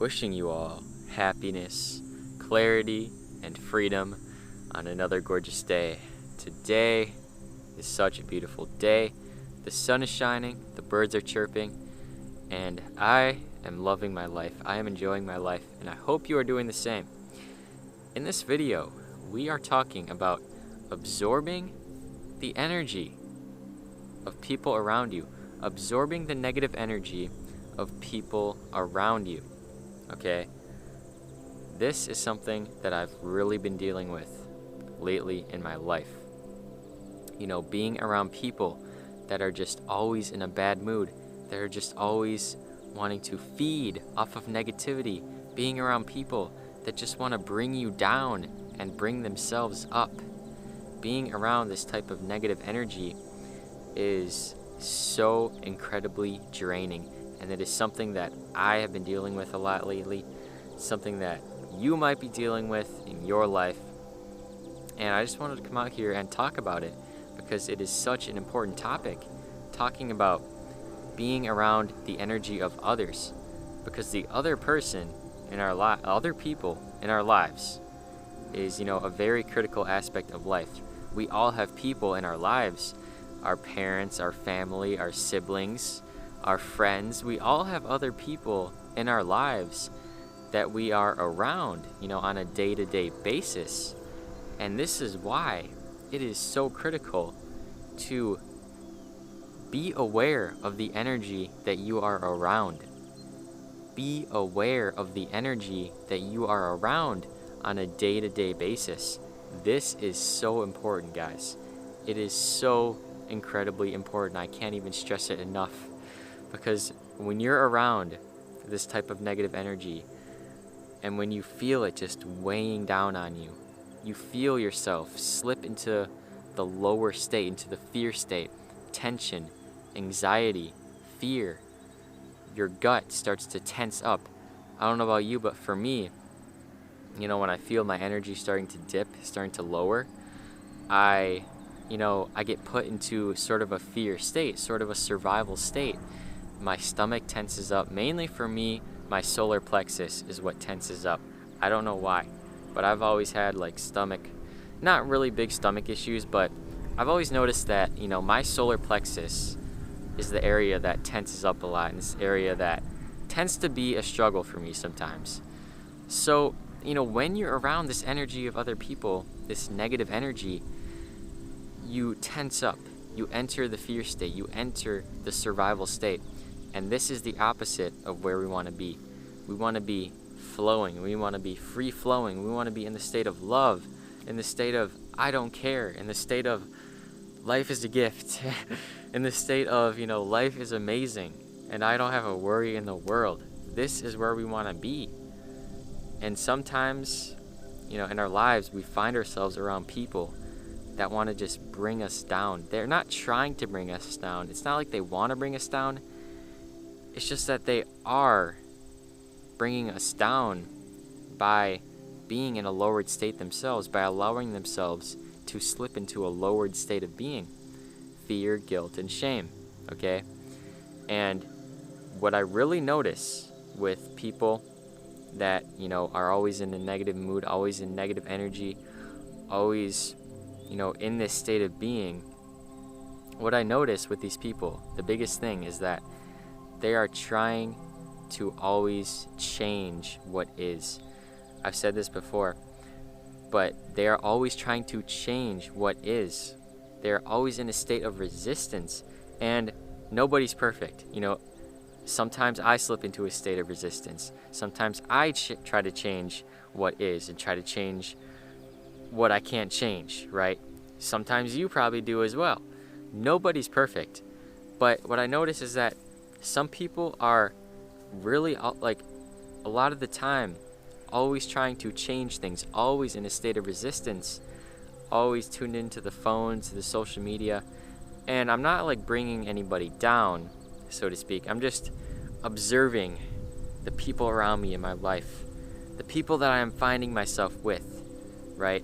wishing you all happiness, clarity, and freedom on another gorgeous day. Today is such a beautiful day. The sun is shining, the birds are chirping, and I am loving my life. I am enjoying my life, and I hope you are doing the same. In this video, we are talking about absorbing the energy of people around you, absorbing the negative energy of people around you. Okay? This is something that I've really been dealing with lately in my life. You know, being around people that are just always in a bad mood, that are just always wanting to feed off of negativity, being around people that just want to bring you down and bring themselves up. Being around this type of negative energy is so incredibly draining, and it is something that I have been dealing with a lot lately, something that you might be dealing with in your life, and I just wanted to come out here and talk about it because it is such an important topic, talking about being around the energy of others, because the other person in our other people in our lives is, a very critical aspect of life. We all have people in our lives, our parents, our family, our siblings, our friends. We all have other people in our lives that we are around, on a day-to-day basis. And this is why it is so critical to be aware of the energy that you are around. Be aware of the energy that you are around on a day-to-day basis. This is so important, guys. It is so incredibly important. I can't even stress it enough, because when you're around this type of negative energy and when you feel it just weighing down on you, you feel yourself slip into the lower state, into the fear state, tension, anxiety, fear. Your gut starts to tense up. I don't know about you, but for me, when I feel my energy starting to dip, starting to lower, I get put into sort of a fear state, sort of a survival state. My stomach tenses up. Mainly for me, my solar plexus is what tenses up. I don't know why, but I've always had not really big stomach issues, but I've always noticed that, my solar plexus is the area that tenses up a lot, and this area that tends to be a struggle for me sometimes. So, when you're around this energy of other people, this negative energy, you tense up, you enter the fear state, you enter the survival state, and this is the opposite of where we want to be. We want to be flowing, we want to be free flowing, we want to be in the state of love, in the state of I don't care, in the state of life is a gift, in the state of, life is amazing, and I don't have a worry in the world. This is where we want to be. And sometimes, in our lives, we find ourselves around people that want to just bring us down. They're not trying to bring us down. It's not like they want to bring us down. It's just that they are bringing us down by being in a lowered state themselves, by allowing themselves to slip into a lowered state of being. Fear, guilt, and shame, okay? And what I really notice with people that, are always in a negative mood, always in negative energy, always, in this state of being, what I notice with these people, the biggest thing is that they are trying to always change what is. I've said this before, but they are always trying to change what is. They are always in a state of resistance, and nobody's perfect. Sometimes I slip into a state of resistance. Sometimes I try to change what is and try to change what I can't change, right? Sometimes you probably do as well. Nobody's perfect. But what I notice is that some people are really, a lot of the time, always trying to change things, always in a state of resistance, always tuned into the phone, to the social media. And I'm not bringing anybody down, so to speak. I'm just observing the people around me in my life, the people that I am finding myself with, right?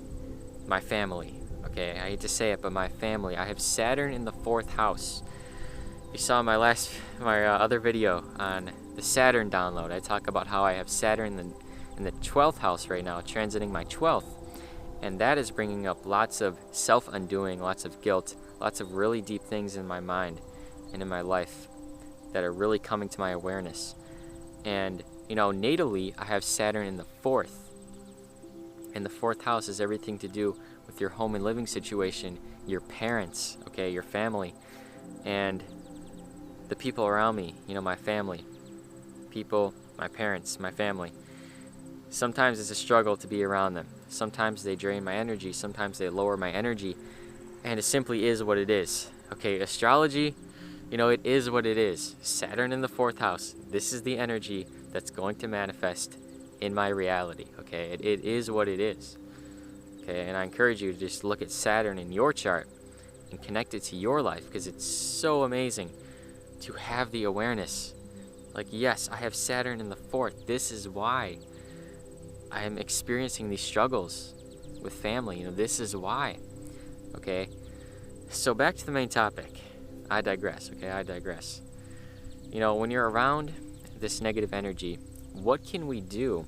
My family, okay? I hate to say it, but my family. I have Saturn in the 4th house. You saw my other video on the Saturn download. I talk about how I have Saturn in the 12th house right now, transiting my 12th. And that is bringing up lots of self-undoing, lots of guilt, lots of really deep things in my mind and in my life that are really coming to my awareness. And, natally, I have Saturn in the 4th. And the 4th house is everything to do with your home and living situation, your parents, okay, your family, and the people around me, my family, people, my parents, my family. Sometimes it's a struggle to be around them. Sometimes they drain my energy. Sometimes they lower my energy. And it simply is what it is. Okay, astrology, it is what it is. Saturn in the 4th house. This is the energy that's going to manifest in my reality. Okay, it is what it is. Okay, and I encourage you to just look at Saturn in your chart and connect it to your life, because it's so amazing to have the awareness. Like, yes, I have Saturn in the 4th. This is why I am experiencing these struggles with family. This is why. Okay, so back to the main topic. I digress. When you're around this negative energy, what can we do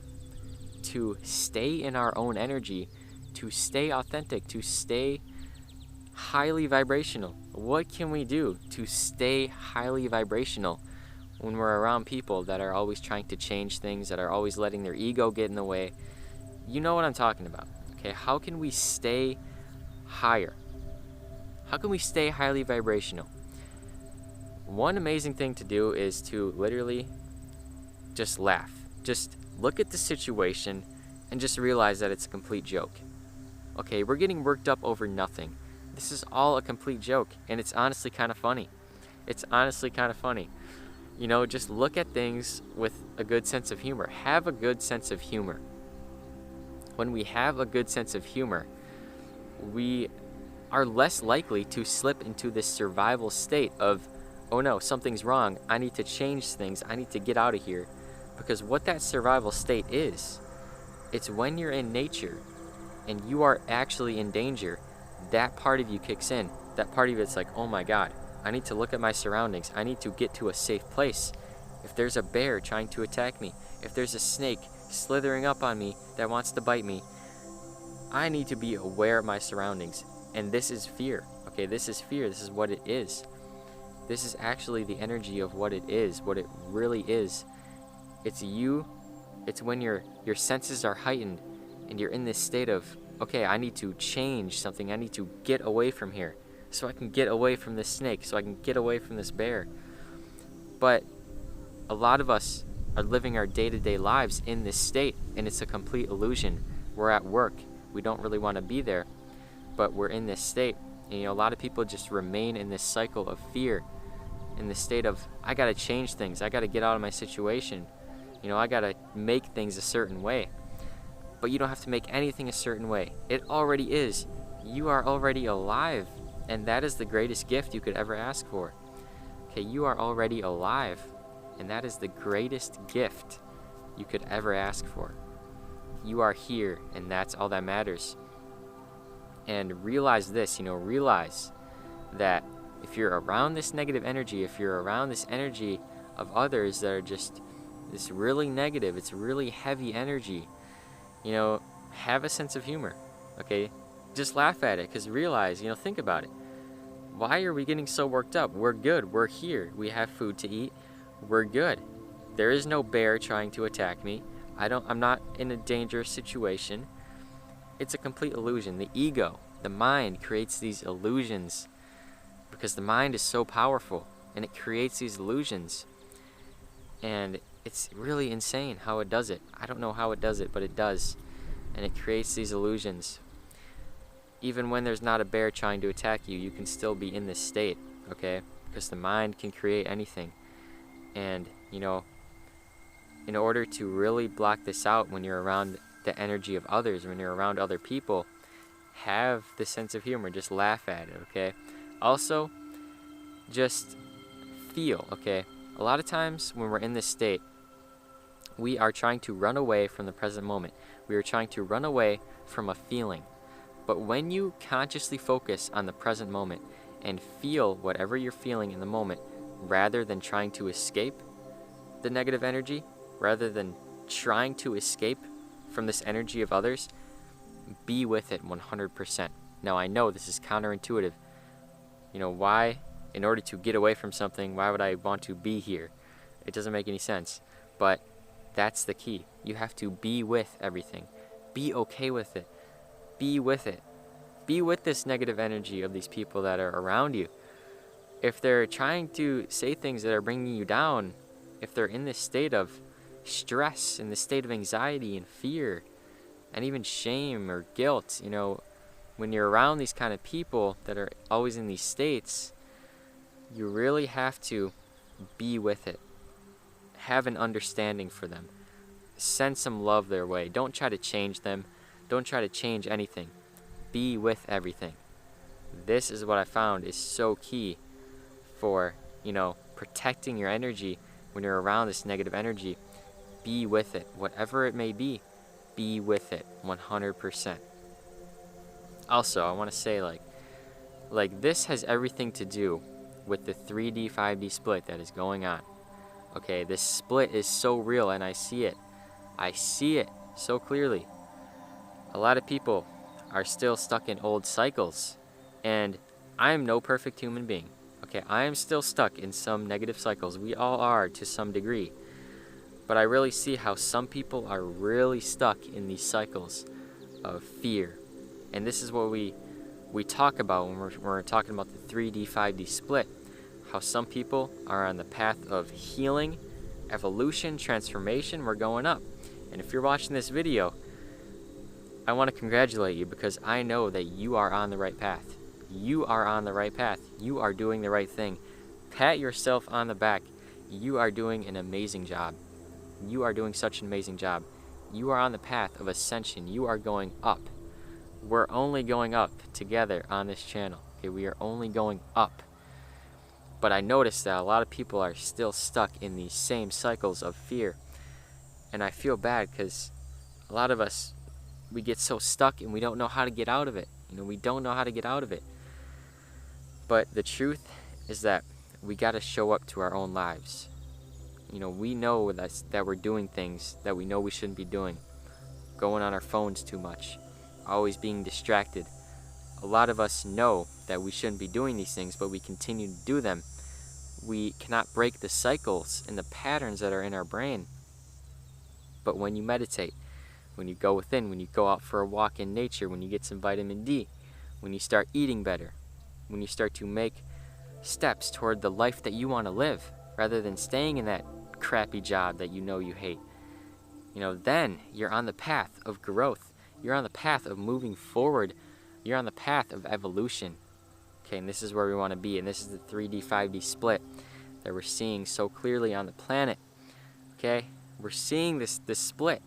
to stay in our own energy, to stay authentic, to stay highly vibrational? What can we do to stay highly vibrational when we're around people that are always trying to change things, that are always letting their ego get in the way? You know what I'm talking about. Okay, how can we stay higher? How can we stay highly vibrational? One amazing thing to do is to literally just laugh. Just look at the situation and just realize that it's a complete joke. Okay, we're getting worked up over nothing. This is all a complete joke, and it's honestly kind of funny. Just look at things with a good sense of humor. Have a good sense of humor. When we have a good sense of humor, we are less likely to slip into this survival state of, oh no, something's wrong, I need to change things, I need to get out of here. Because what that survival state is, it's when you're in nature and you are actually in danger, that part of you kicks in. That part of you, it's like, oh my God, I need to look at my surroundings. I need to get to a safe place. If there's a bear trying to attack me, if there's a snake slithering up on me that wants to bite me, I need to be aware of my surroundings. And this is fear. Okay, this is fear. This is what it is. This is actually the energy of what it is, what it really is. It's you. It's when your senses are heightened and you're in this state of, okay, I need to change something. I need to get away from here so I can get away from this snake, so I can get away from this bear. But a lot of us are living our day-to-day lives in this state, and it's a complete illusion. We're at work. We don't really want to be there, but we're in this state. And, a lot of people just remain in this cycle of fear, in this state of, I got to change things. I got to get out of my situation. I got to make things a certain way. But you don't have to make anything a certain way. It already is. You are already alive. And that is the greatest gift you could ever ask for. Okay, you are already alive. And that is the greatest gift you could ever ask for. You are here, and that's all that matters. And realize this, realize that if you're around this negative energy, if you're around this energy of others that are just this really negative, it's really heavy energy, have a sense of humor, okay? Just laugh at it, because realize, think about it. Why are we getting so worked up? We're good. We're here. We have food to eat. We're good. There is no bear trying to attack me. I'm not in a dangerous situation. It's a complete illusion. The ego, the mind creates these illusions because the mind is so powerful and it creates these illusions. And it's really insane how it does it. I don't know how it does it, but it does. And it creates these illusions. Even when there's not a bear trying to attack you, you can still be in this state, okay? Because the mind can create anything. And, in order to really block this out when you're around the energy of others, when you're around other people, have the sense of humor. Just laugh at it, okay? Also, just feel, okay? A lot of times when we're in this state, we are trying to run away from the present moment. We are trying to run away from a feeling. But when you consciously focus on the present moment and feel whatever you're feeling in the moment, rather than trying to escape, the negative energy rather than trying to escape from this energy of others, be with it 100%. Now, I know this is counterintuitive. Why, in order to get away from something, why would I want to be here? It doesn't make any sense. But that's the key. You have to be with everything. Be okay with it. Be with it. Be with this negative energy of these people that are around you. If they're trying to say things that are bringing you down, if they're in this state of stress, in this state of anxiety and fear, and even shame or guilt, when you're around these kind of people that are always in these states, you really have to be with it. Have an understanding for them. Send some love their way. Don't try to change them. Don't try to change anything. Be with everything. This is what I found is so key for, protecting your energy when you're around this negative energy. Be with it. Whatever it may be with it 100%. Also, I want to say, like this has everything to do with the 3D, 5D split that is going on. Okay, this split is so real, and I see it. I see it so clearly. A lot of people are still stuck in old cycles, and I am no perfect human being. Okay, I am still stuck in some negative cycles. We all are to some degree. But I really see how some people are really stuck in these cycles of fear. And this is what we talk about when we're talking about the 3D, 5D split. How some people are on the path of healing, evolution, transformation. We're going up. And if you're watching this video, I want to congratulate you, because I know that you are on the right path. You are on the right path. You are doing the right thing. Pat yourself on the back. You are doing an amazing job. You are doing such an amazing job. You are on the path of ascension. You are going up. We're only going up together on this channel. Okay, we are only going up. But I noticed that a lot of people are still stuck in these same cycles of fear. And I feel bad, because a lot of us, we get so stuck and we don't know how to get out of it. We don't know how to get out of it. But the truth is that we got to show up to our own lives. We know that we're doing things that we know we shouldn't be doing. Going on our phones too much. Always being distracted. A lot of us know that we shouldn't be doing these things, but we continue to do them. We cannot break the cycles and the patterns that are in our brain. But when you meditate, when you go within, when you go out for a walk in nature, when you get some vitamin D, when you start eating better, when you start to make steps toward the life that you want to live, rather than staying in that crappy job that you hate, then you're on the path of growth. You're on the path of moving forward. You're on the path of evolution. Okay, and this is where we want to be, and this is the 3D, 5D split that we're seeing so clearly on the planet. Okay, we're seeing this split,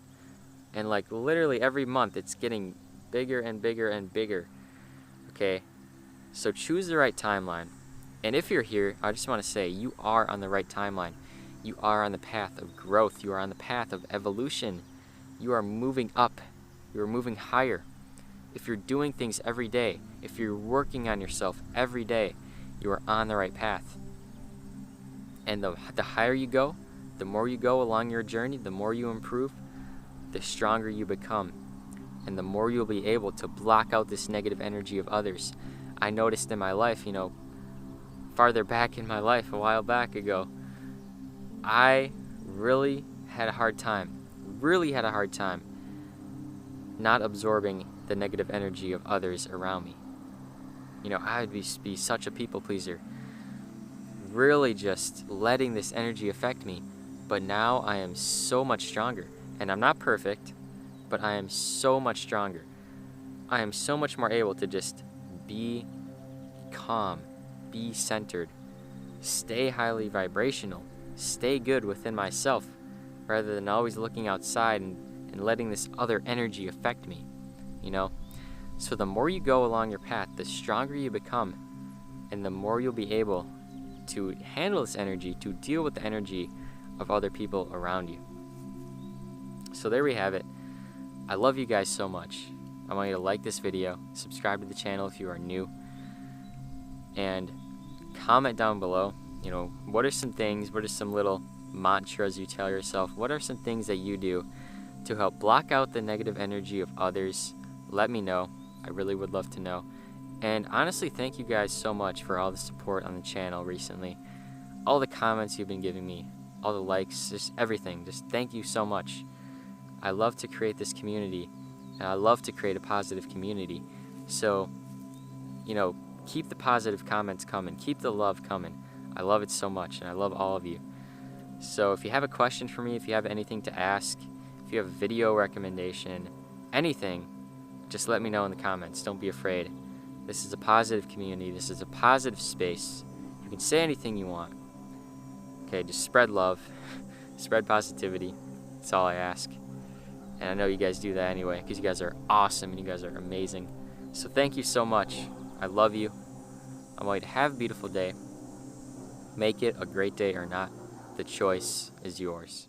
and literally every month it's getting bigger and bigger and bigger. Okay, so choose the right timeline. And if you're here, I just want to say you are on the right timeline. You are on the path of growth. You are on the path of evolution. You are moving up. You are moving higher. If you're doing things every day, if you're working on yourself every day, you are on the right path. And the higher you go, the more you go along your journey, the more you improve, the stronger you become. And the more you'll be able to block out this negative energy of others. I noticed in my life, farther back in my life, a while back ago, I really had a hard time not absorbing the negative energy of others around me. I would be such a people pleaser, really just letting this energy affect me. But now I am so much stronger, and I'm not perfect, but I am so much stronger. I am so much more able to just be calm, be centered, stay highly vibrational, stay good within myself, rather than always looking outside and letting this other energy affect me, So the more you go along your path, the stronger you become, and the more you'll be able to handle this energy, to deal with the energy of other people around you. So there we have it. I love you guys so much. I want you to like this video, subscribe to the channel if you are new, and comment down below, what are some things, what are some little mantras you tell yourself? What are some things that you do to help block out the negative energy of others? Let me know. I really would love to know. And honestly, thank you guys so much for all the support on the channel recently. All the comments you've been giving me, all the likes, just everything. Just thank you so much. I love to create this community, and I love to create a positive community. So, keep the positive comments coming. Keep the love coming. I love it so much, and I love all of you. So if you have a question for me, if you have anything to ask, if you have a video recommendation, anything, just let me know in the comments. Don't be afraid. This is a positive community. This is a positive space. You can say anything you want. Okay, just spread love. Spread positivity. That's all I ask. And I know you guys do that anyway, because you guys are awesome and you guys are amazing. So thank you so much. I love you. I want you to have a beautiful day. Make it a great day or not. The choice is yours.